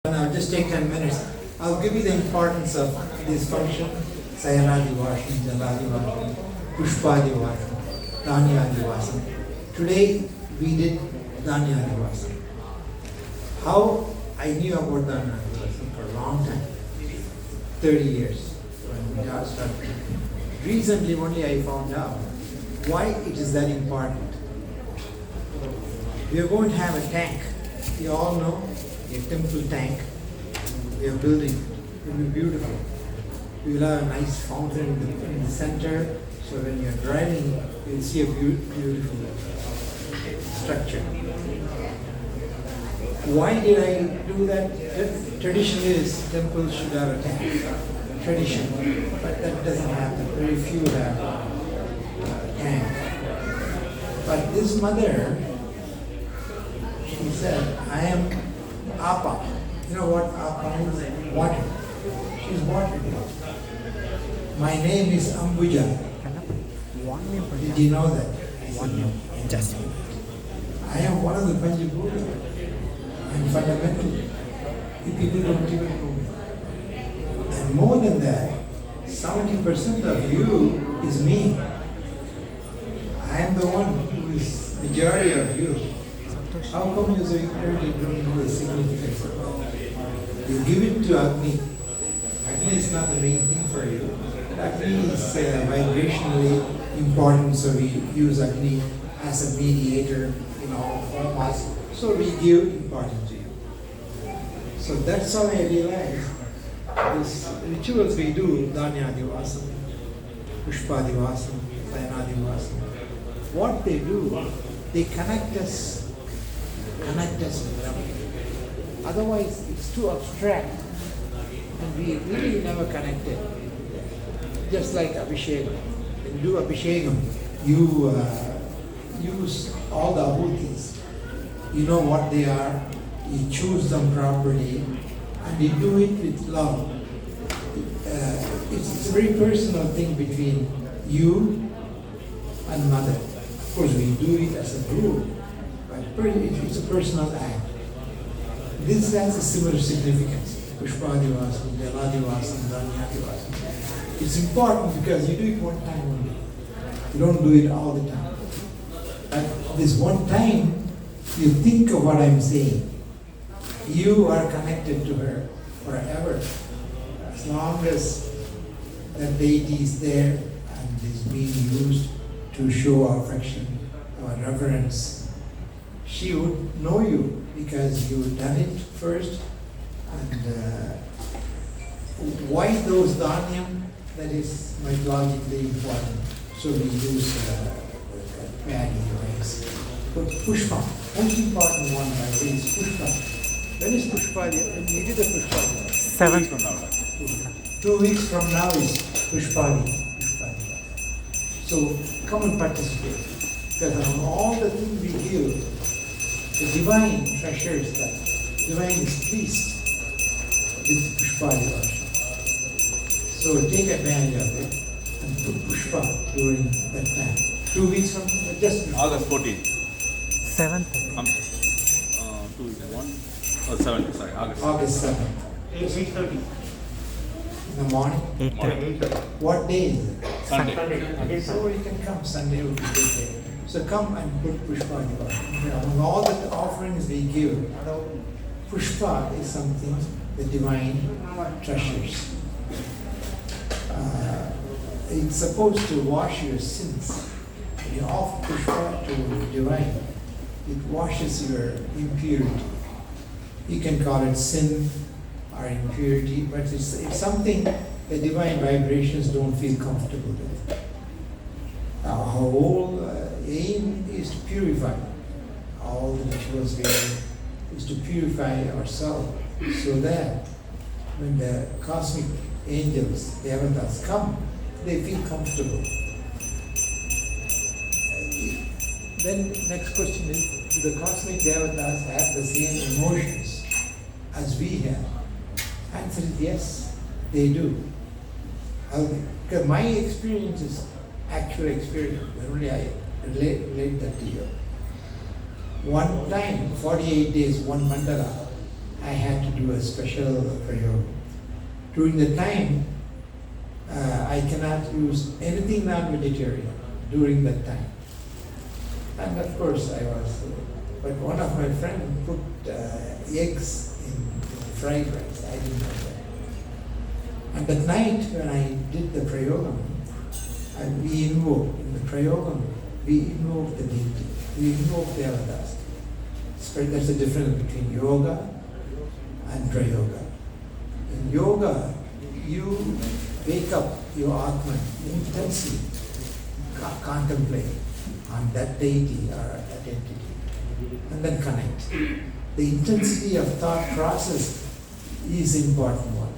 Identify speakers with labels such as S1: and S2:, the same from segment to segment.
S1: I'll just take 10 minutes. I'll give you the importance of this function. Sayana dhivasam, Jala dhivasam, pushpa dhivasam, Dhaanya dhivasam. Today we did Dhaanya dhivasam. How I knew about Dhaanya dhivasam for a long time, 30 years when we started. Recently only I found out why it is that important. We are going to have a tank. You all know a temple tank. We are building. It will be beautiful. We will have a nice fountain in the center, so when you are driving, you will see a beautiful structure. Why did I do that? Tradition is temples should have a tank. Tradition, but that doesn't happen. Very few have a tank. But this mother, she said, I am Apa. You know what Apa means? Water. She's water. My name is Ambuja. Did you know that?
S2: Just
S1: I am one of the Panchabuddha. I'm fundamental. You people don't even know me. And more than that, 70% of you is me. I am the one who is majority of you. How come you so ignorant you don't know the significance of it? You give it to Agni. Agni is not the main thing for you. Agni is vibrationally important, so we use Agni as a mediator in all forms. So we give importance to you. So that's how I realized these rituals we do, Dhaanya dhivasam, pushpa dhivasam, Sayana dhivasam. What they do, they connect us with them. Otherwise, it's too abstract, and we really never connected. Just like Abhishekam. When you do Abhishekam, you use all the ahutis. You know what they are, you choose them properly, and you do it with love. It's a very personal thing between you and mother. Of course, we do it as a group, but it's a personal act. This has a similar significance. Pushpa dhivasam, Jala dhivasam, Dhaanya dhivasam. It's important because you do it one time only. You don't do it all the time. At this one time, you think of what I'm saying. You are connected to her forever. As long as that deity is there and is being used to show our affection, our reverence, she would know you because you've done it first. And why those dhanyam? That is mythologically important. So we use paddy rice. But pushpa, most important one by way is pushpa. When is pushpa? When you did the pushpa?
S2: 7
S1: from now. 2 weeks from now is pushpa. So come and participate. Because on all the things we give, the divine treasures that divine is pleased with pushpa devotion. So take advantage of it and put pushpa during that time. 2 weeks from just
S3: August 14th.
S2: 7th.
S3: 2 is 1. Oh, 7th, sorry,
S1: August 7th.
S4: 8:30.
S1: In the morning.
S2: 8:30.
S1: What day is it?
S3: Sunday.
S1: So you can come. Sunday will be a good day. So come and put pushpa devotion. You know, among all the offerings we give, pushpa is something the divine treasures. It's supposed to wash your sins. When you offer pushpa to divine, it washes your impurity. You can call it sin or impurity, but it's something the divine vibrations don't feel comfortable with. Our whole aim is to purify. All the rituals we do is to purify ourselves so that when the cosmic angels, the avatars come, they feel comfortable. Then next question is, do the cosmic avatars have the same emotions as we have? Answer is yes, they do. Because my experience is actual experience, only I relate that to you. One time, 48 days, one mandala, I had to do a special prayer. During the time, I cannot use anything non-vegetarian during that time. And of course I was, but one of my friends put eggs in fried rice. I didn't know that. And that night when I did the prayogam, and we invoked, in the prayogam, we invoked the deity, we invoked the avatars. That's the difference between yoga and prayoga. In yoga, you wake up your Atman intensely, contemplate on that deity or that entity, and then connect. The intensity of thought process is important one.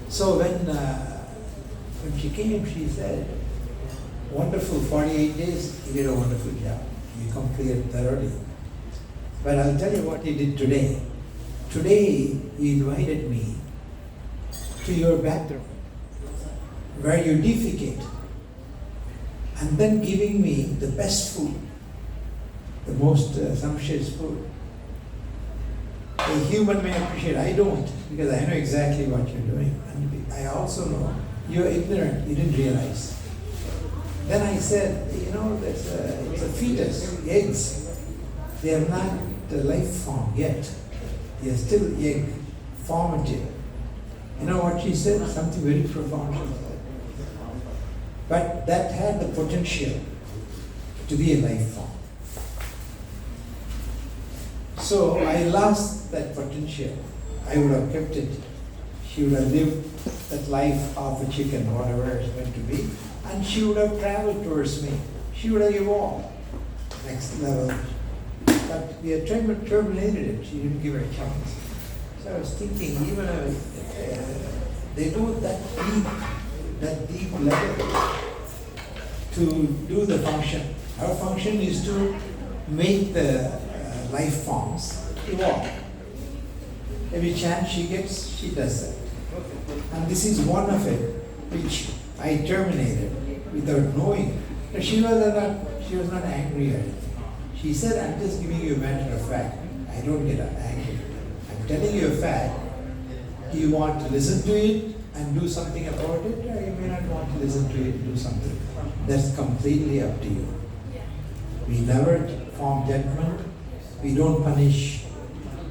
S1: So when she came, she said, wonderful, 48 days, you did a wonderful job. You completed thoroughly. But I'll tell you what you did today. Today, you invited me to your bathroom, where you defecate, and then giving me the best food, the most sumptuous food. A human may appreciate, I don't, because I know exactly what you're doing. And I also know you're ignorant, you didn't realize. Then I said, it's a fetus, eggs. They are not the life form yet. They are still egg, formative. You know what she said? Something very profound she said. But that had the potential to be a life form. So I lost that potential. I would have kept it. She would have lived that life of a chicken, whatever it's meant to be, and she would have traveled towards me. She would have evolved next level. But we had terminated it. She didn't give her a chance. So I was thinking, even they go that deep level to do the function. Our function is to make the life forms evolve. Every chance she gets, she does that. And this is one of it, which I terminated without knowing. But she was not angry at it. She said, I'm just giving you a matter of fact. I don't get angry. I'm telling you a fact. Do you want to listen to it and do something about it, or you may not want to listen to it and do something? That's completely up to you. We never form judgment. We don't punish.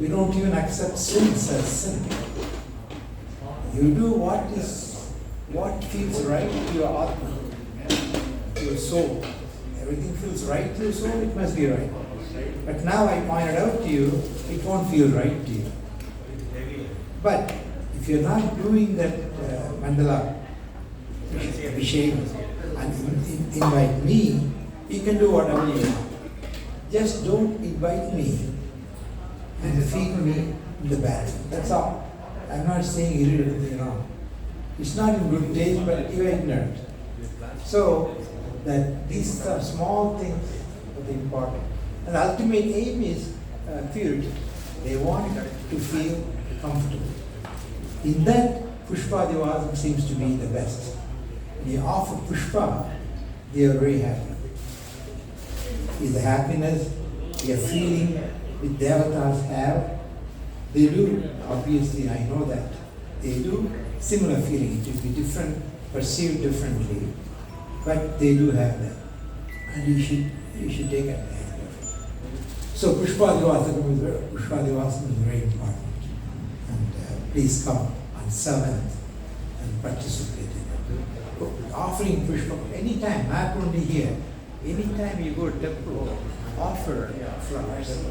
S1: We don't even accept sins as sin. You do what feels right to your Atma, to your soul. Everything feels right to your soul, it must be right. But now I pointed out to you, it won't feel right to you. But if you're not doing that mandala abhishek and invite me, you can do whatever you want. Just don't invite me and feed me in the bathroom. That's all. I'm not saying you did anything wrong. It's not in good taste, but you're ignorant. So that these are small things that are important. And the ultimate aim is purity. They want to feel comfortable. In that, pushpa dhivasam seems to be the best. When you offer pushpa, they are very happy. Is the happiness they are feeling with devatas have? They do, obviously I know that. They do similar feeling. It will be different, perceived differently, but they do have that. And you should take advantage of it. So pushpa dhivasam is very important. And please come on 7th and participate in it. Offering pushpa anytime, not only here. Anytime you go to temple, offer flowers.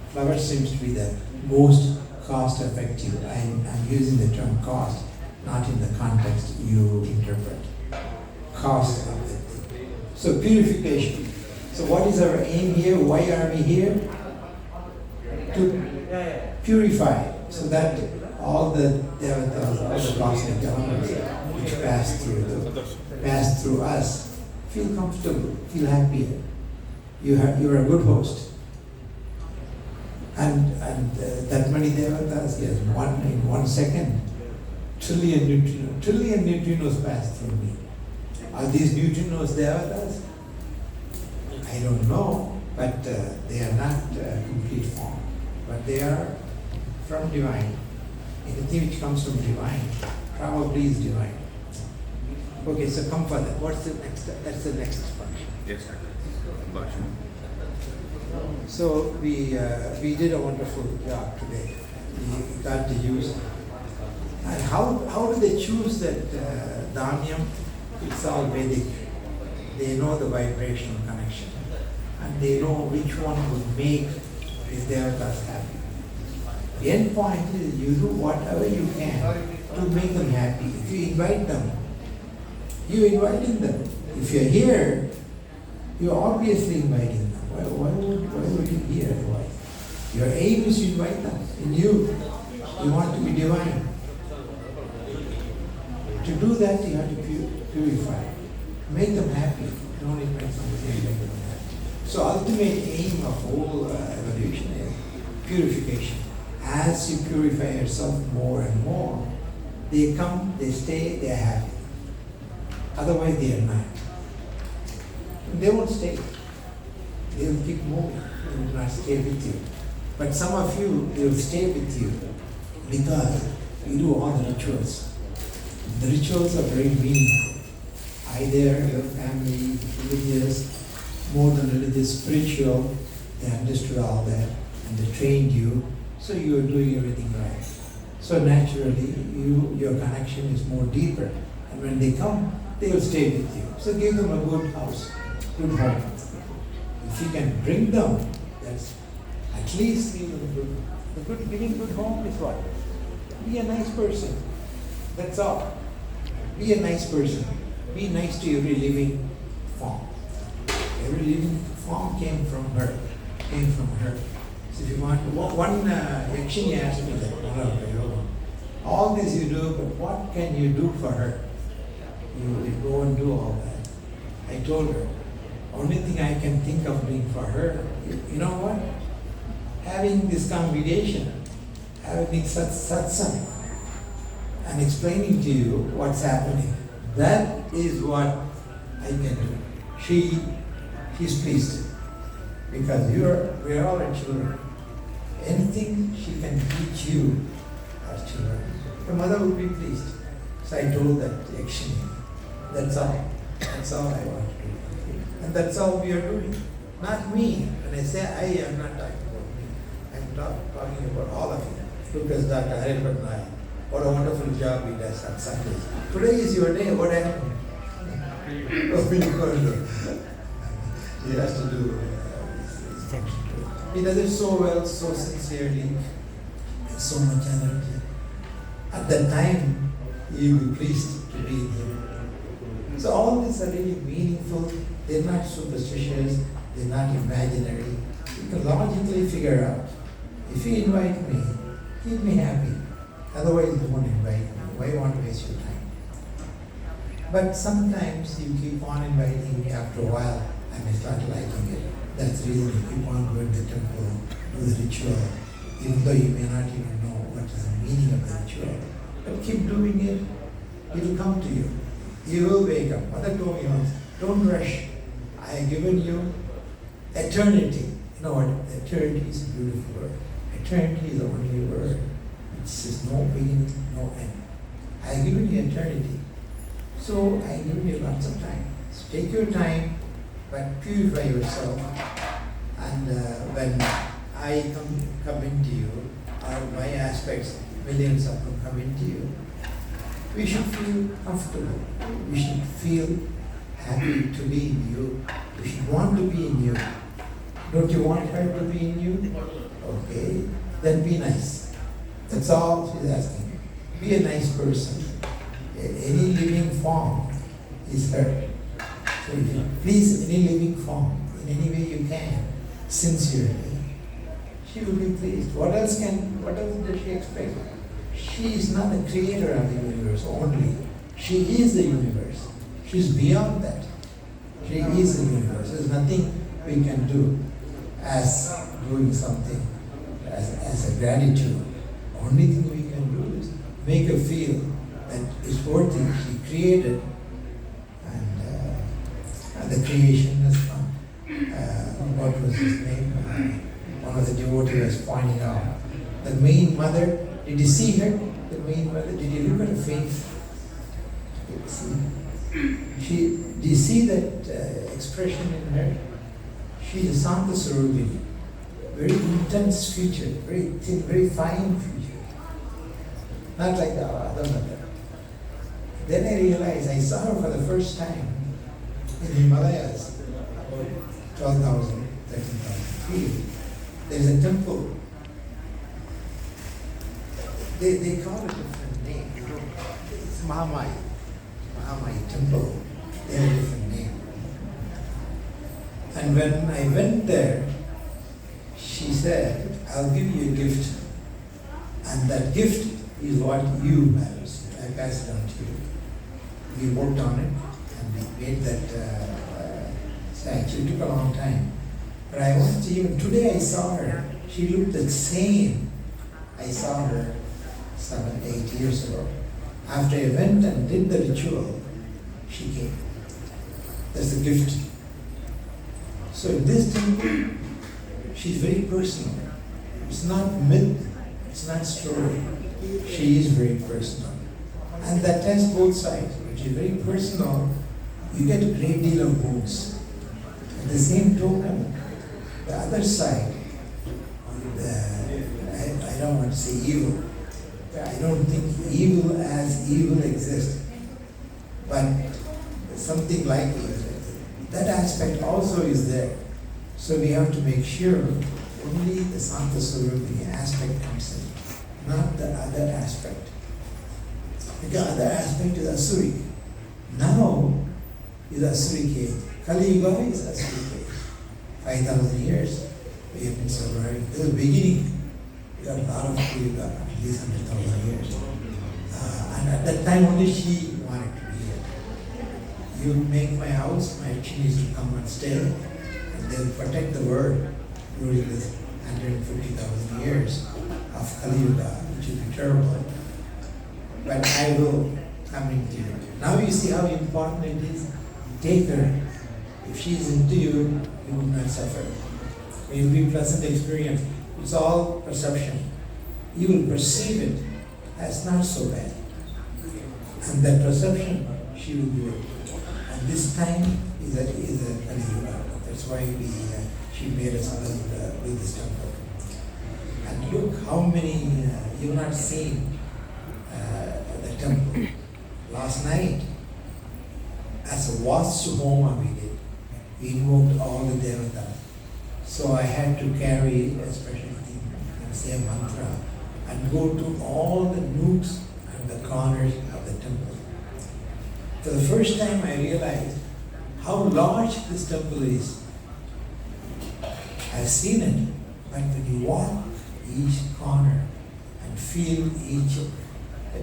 S1: Flowers seems to be the most cost effective. I'm using the term cost, not in the context you interpret. Cost effective. So purification. So what is our aim here? Why are we here? To purify, so that all the devatas, all the cosmic elements which pass through us, feel comfortable, feel happier. You're a good host. And that many devatas, yes, in 1 second, trillion neutrinos pass through me. Are these neutrinos devatas? I don't know, but they are not complete form. but they are from divine. Anything which comes from divine probably is divine. Okay, so come further. What's the next? That's the next function.
S3: Yes, sir. Bhaksha.
S1: So we did a wonderful job today. We got to use. And how do they choose that Dhaanya? It's all Vedic. They know the vibrational connection, and they know which one would make the devatas happy. The end point is you do whatever you can to make them happy. If you invite them, you're inviting them. If you're here, you're obviously inviting them. Why would you be here otherwise? Your aim is to invite them. In you want to be divine. To do that, you have to purify. Make them happy. Don't invite somebody and make them happy. So ultimate aim of whole evolution is purification. As you purify yourself more and more, they come, they stay, they are happy. Otherwise they are not. They won't stay. They will keep moving. They will not stay with you. But some of you, they will stay with you because you do all the rituals. The rituals are very meaningful. Either your family, religious, more than religious, spiritual, they understood all that and they trained you, so you are doing everything right. So naturally, your connection is more deeper. And when they come, they will stay with you. So give them a good house, good home. If you can bring them, that's at least give them a good home. The good, giving good home is what? Be a nice person. That's all. Be a nice person. Be nice to every living form. Every living form came from her. So if you want, one Yakshini asked me that, all this you do, but what can you do for her? You go and do all that. I told her, only thing I can think of doing for her, you know what? Having this congregation, having satsang, and explaining to you what's happening. That is what I can do. She's pleased because we're all her children. Anything she can teach you as children, your mother will be pleased. So I told that Yakshini, that's all. That's all I want to do. And that's all we are doing. Not me. When I say I am not talking about me. I'm talking about all of you. Look at Dr. Haripatnaya. What a wonderful job he does on Sundays. Today is your day. What happened? He has to do. He does it so well, so sincerely, so much energy. At that time, he will be pleased to be there. So all these are really meaningful. They're not superstitious. They're not imaginary. You can logically figure out. If you invite me, keep me happy. Otherwise, you won't invite me. Why you want to waste your time? But sometimes you keep on inviting me. After a while, I may start liking it. That's the reason you keep on going to the temple, do the ritual, even though you may not even know what is the meaning of the ritual. But keep doing it. It will come to you. You will wake up. Mother told me once, don't rush. I have given you eternity. You know what? Eternity is a beautiful word. Eternity is the only word. It says no beginning, no end. I have given you eternity. So I give you lots of time. So take your time, but purify yourself. And when I come into you, or my aspects, millions of them come into you, we should feel comfortable. We should feel happy to be in you. We should want to be in you. Don't you want her to be in you? Okay, then be nice. That's all she's asking. Be a nice person. Any living form is her. So if you please any living form in any way you can, sincerely, she will be pleased. What else does she expect? She is not the creator of the universe only. She is the universe. She's beyond that. She is the universe. There's nothing we can do as doing something as a gratitude. Only thing we can do is make her feel that it's worthy. She created, and the creation has come. What was his name? One of the devotee was pointing out. The main mother, did you see her? The main mother, did you look at her face? Do you see that expression in her? She is Santa Sarubini. Very intense feature, very thin, very fine feature. Not like the other mother. Then I realized I saw her for the first time in Himalayas, about 12,000, 13,000 feet. There's a temple. They call it a different name. It's Mahamai temple. They have a different name. And when I went there, she said, I'll give you a gift. And that gift is what you matters. I pass it on to you. We worked on it and we made that statue. It took a long time. But I wanted to even, today I saw her. She looked the same. I saw her 7, 8 years ago. After I went and did the ritual, she came. That's the gift. So in this temple, she's very personal. It's not myth, it's not story. She is very personal. And that tests both sides. When she's very personal, you get a great deal of moods. At the same token, the other side, I don't want to say evil. I don't think evil as evil exists. But something like evil. That aspect also is there. So we have to make sure only the Santa Sarubini aspect comes in, not the other aspect. The other aspect is Asuri. Now is Asuri cave. Kali Yuga is Asuri cave. 5,000 years we have been surviving. This is the beginning. We got a lot of Kali Yuga, at least 100,000 years. And at that time only she wanted to be here. You make my house, my Chinese will come and stay, and they'll protect the world during this 150,000 years of Kali Yuga, which will be terrible. But I will come into you. Now you see how important it is. Take her. If she is into you, you will not suffer. It will be pleasant experience. It's all perception. You will perceive it as not so bad. And that perception, she will do it. And this time is a Kali Yuga. That's why she made us build this temple. And look how many, you've not seen the temple. Last night, as a Vastu Homa we did. We invoked all the Devata. So I had to carry a special thing and say a mantra and go to all the nooks and the corners of the temple. For the first time I realized how large this temple is. I've seen it, but when you walk each corner and feel each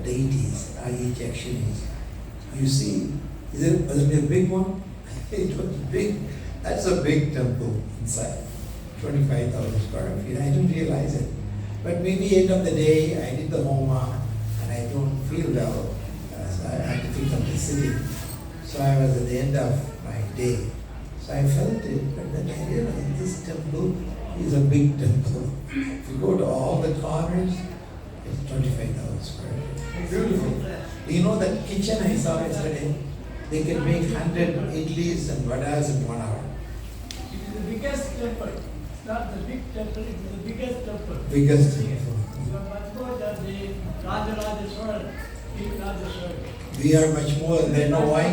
S1: deities, each action is, you see, was it a big one? It was big. That's a big temple inside, 25,000 square feet. I didn't realize it. But maybe end of the day, I did the Homa and I don't feel well. So I had to pick up the city. So I was at the end of my day. So I felt it, but then I realized this temple is a big temple. If you go to all the corners, it's 25,000 square feet. Beautiful. Do you know that kitchen I saw yesterday? They can make 100 idlis and vadas in 1 hour.
S4: It is the biggest temple. It's not the big temple, it is the biggest temple.
S1: Biggest temple.
S4: You are much more than the Rajarajeshwar, King Rajeshwar.
S1: We are much more. They know why?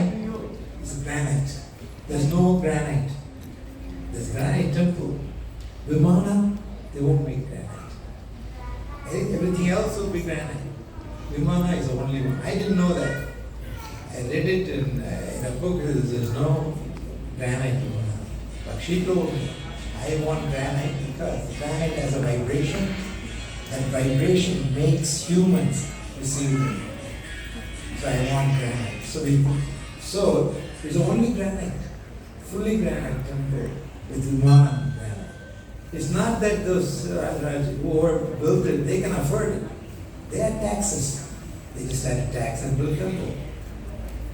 S1: It's granite. There's no granite. There's granite temple. Vimana, they won't make granite. Everything else will be granite. Vimana is the only one. I didn't know that. I read it in a book. There's no granite Vimana. But she told me, I want granite because granite has a vibration. That vibration makes humans receive it. So I want granite. So it's only granite, fully granite temple with Vimana granite. It's not that those who built it, they can afford it. They had taxes. They just had a tax and built temple.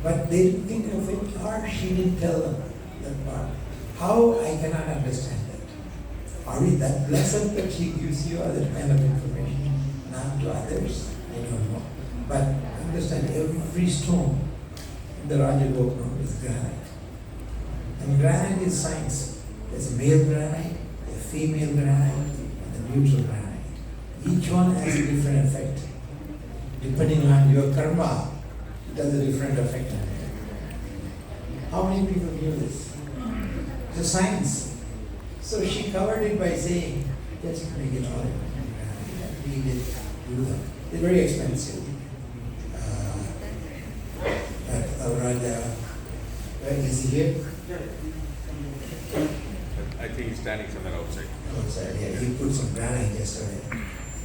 S1: But they didn't think of it, or she didn't tell them that part. How, I cannot understand that. Are we that blessed that he gives you other kind of information? Not to others, I don't know. But understand, every stone in the Rajagopura is granite. And granite is science. There's a male granite, a female granite, and a neutral granite. Each one has a different effect. Depending on your karma, it has a different effect on you. How many people knew this? It's a science. So she covered it by saying, just make it all we did do that. They're very expensive. Raja, is he here?
S3: I think he's standing somewhere outside.
S1: Outside, yeah. He put some granite yesterday.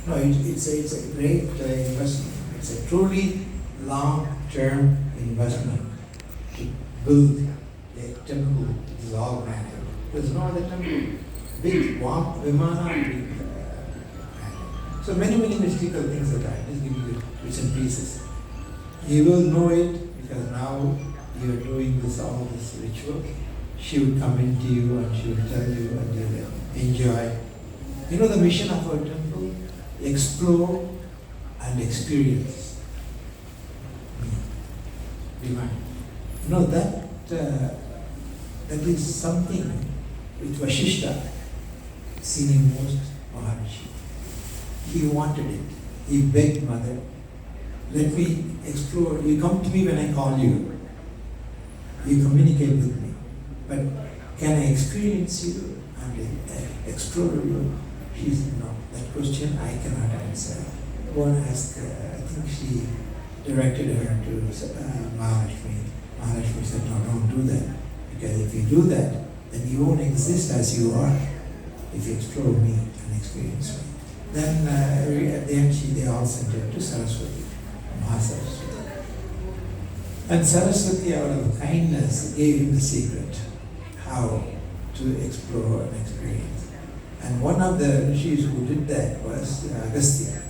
S1: No, it's a great investment. It's a truly long-term investment to build a temple. It is all granite. There's no other temple. Big Vimana, big granite. So many mystical things like that. Just give you bits and pieces. You will know it because now you are doing all this ritual. She will come into you and she will tell you and you will enjoy. You know the mission of our temple? Explore and experience. Divine. You know that is something which Vasishta, senior most Maharishi, he wanted it. He begged Mother, let me explore. You come to me when I call you. You communicate with me. But can I experience you and explore you? She said, no, that question I cannot answer. Go and ask, I think she directed her to Mahalakshmi. Mahalakshmi said, no, don't do that. Because if you do that, then you won't exist as you are. If you explore me and experience me. Then at the end, they all sent her to Saraswati, Mahasaraswati. And Saraswati, out of kindness, gave him the secret how to explore and experience. And one of the rishis who did that was Agastya.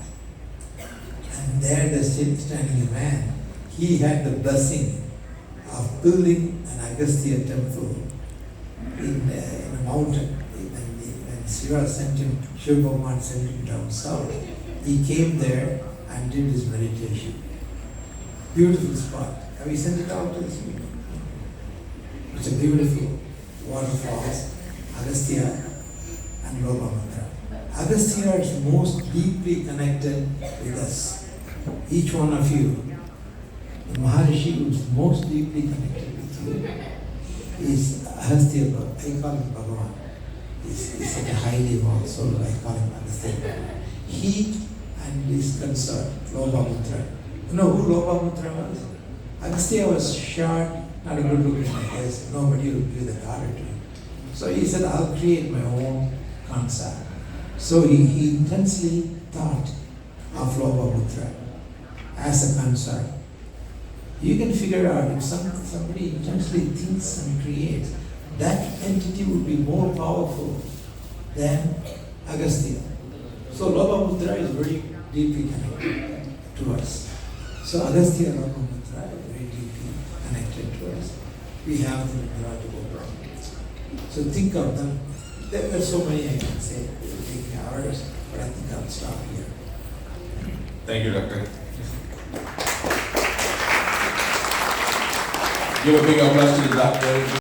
S1: And there, there's still standing a man. He had the blessing of building an Agastya temple in a mountain. When Shiva sent him, Shiva Bhagavan sent him down south, he came there and did his meditation. Beautiful spot. Have you sent it out to this meeting? It's a beautiful waterfalls, Agastya and Lobamudra. Agastya is most deeply connected with us. Each one of you, the Maharishi who is most deeply connected with you is Agastya. I call him Bhagavan. He's such a highly evolved soul, I call him Agastya. He and his consort, Lobamudra. You know who Lobamudra was? Agastya was short, not a good looking guy. Nobody would give the daughter to him. So he said, I'll create my own consort. So he intensely thought of Lobamudra as a consort. You can figure out if somebody intensely thinks and creates, that entity would be more powerful than Agastya. So Lobamudra is very deeply connected to us. So Agastya and Lobamudra are very deeply connected to us. We have them in the Rajagopura. So think of them. There are so many I can say. It will take me hours, but I think I'll stop here.
S5: Thank you, Doctor. Give a big applause to the doctor.